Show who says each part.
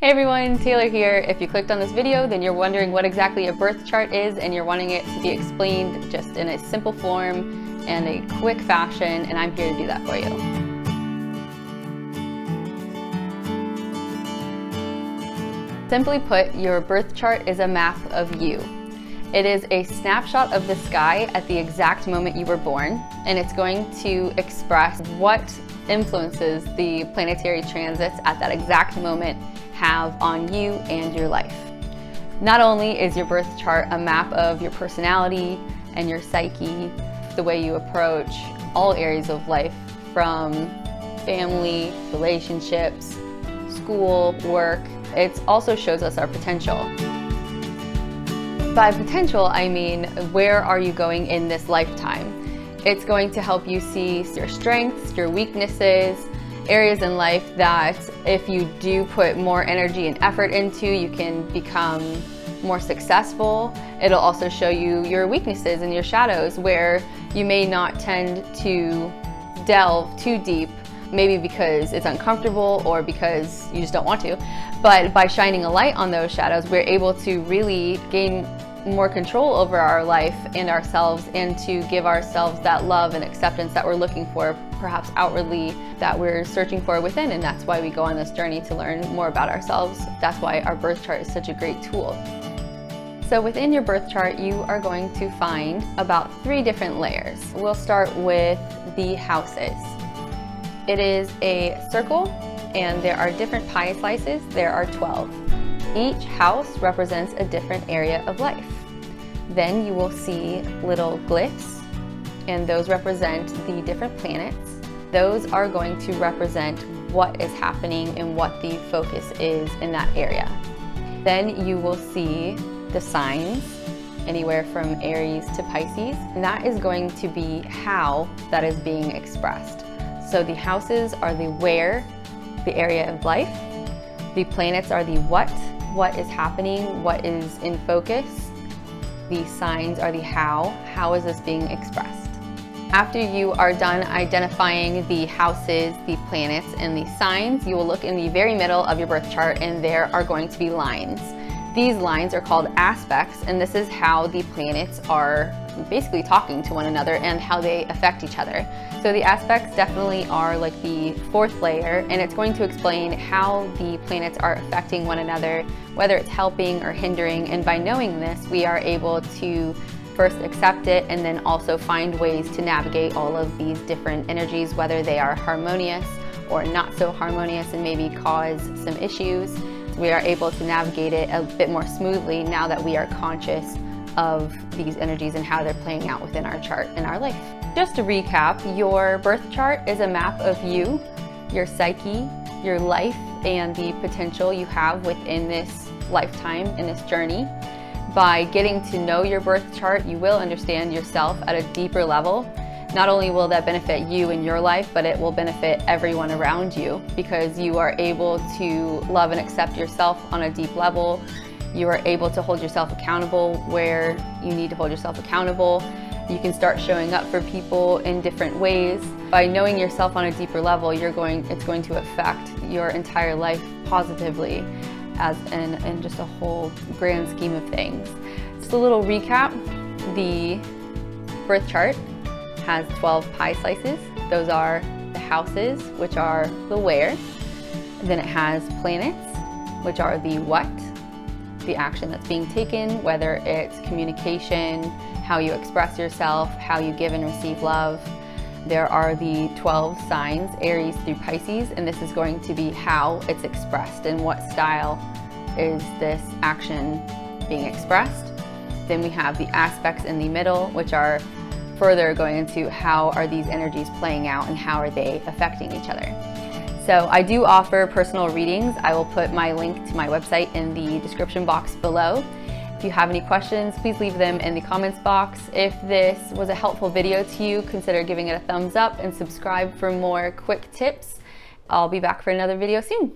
Speaker 1: Hey everyone, Taylor here. If you clicked on this video, then you're wondering what exactly a birth chart is and you're wanting it to be explained just in a simple form and a quick fashion, and I'm here to do that for you. Simply put, your birth chart is a map of you. It is a snapshot of the sky at the exact moment you were born, and it's going to express what influences the planetary transits at that exact moment have on you and your life. Not only is your birth chart a map of your personality and your psyche, the way you approach all areas of life, from family, relationships, school, work, it also shows us our potential. By potential, I mean, where are you going in this lifetime? It's going to help you see your strengths, your weaknesses, areas in life that if you do put more energy and effort into, you can become more successful. It'll also show you your weaknesses and your shadows where you may not tend to delve too deep, maybe because it's uncomfortable or because you just don't want to. But by shining a light on those shadows, we're able to really gain more control over our life and ourselves, and to give ourselves that love and acceptance that we're looking for, perhaps outwardly, that we're searching for within. And that's why we go on this journey to learn more about ourselves. That's why our birth chart is such a great tool. So within your birth chart, you are going to find about 3 different layers. We'll start with the houses. It is a circle, and there are different pie slices. There are 12. Each house represents a different area of life. Then you will see little glyphs, and those represent the different planets. Those are going to represent what is happening and what the focus is in that area. Then you will see the signs, anywhere from Aries to Pisces, and that is going to be how that is being expressed. So the houses are the where, the area of life. The planets are the what is happening, what is in focus. The signs are the how is this being expressed. After you are done identifying the houses, the planets, and the signs, you will look in the very middle of your birth chart, and there are going to be lines. These lines are called aspects, and this is how the planets are basically talking to one another and how they affect each other. So the aspects definitely are like the 4th layer, and it's going to explain how the planets are affecting one another, whether it's helping or hindering. And by knowing this, we are able to first accept it and then also find ways to navigate all of these different energies, whether they are harmonious or not so harmonious and maybe cause some issues. We are able to navigate it a bit more smoothly now that we are conscious of these energies and how they're playing out within our chart and our life. Just to recap, your birth chart is a map of you, your psyche, your life, and the potential you have within this lifetime, in this journey. By getting to know your birth chart, you will understand yourself at a deeper level. Not only will that benefit you in your life, but it will benefit everyone around you, because you are able to love and accept yourself on a deep level. You are able to hold yourself accountable where you need to hold yourself accountable. You can start showing up for people in different ways. By knowing yourself on a deeper level, it's going to affect your entire life positively as in just a whole grand scheme of things. Just a little recap, the birth chart has 12 pie slices. Those are the houses, which are the where. Then it has planets, which are the what, the action that's being taken, whether it's communication, how you express yourself, how you give and receive love. There are the 12 signs, Aries through Pisces, and this is going to be how it's expressed and what style is this action being expressed. Then we have the aspects in the middle, which are further going into how are these energies playing out and how are they affecting each other. So I do offer personal readings. I will put my link to my website in the description box below. If you have any questions, please leave them in the comments box. If this was a helpful video to you, consider giving it a thumbs up and subscribe for more quick tips. I'll be back for another video soon.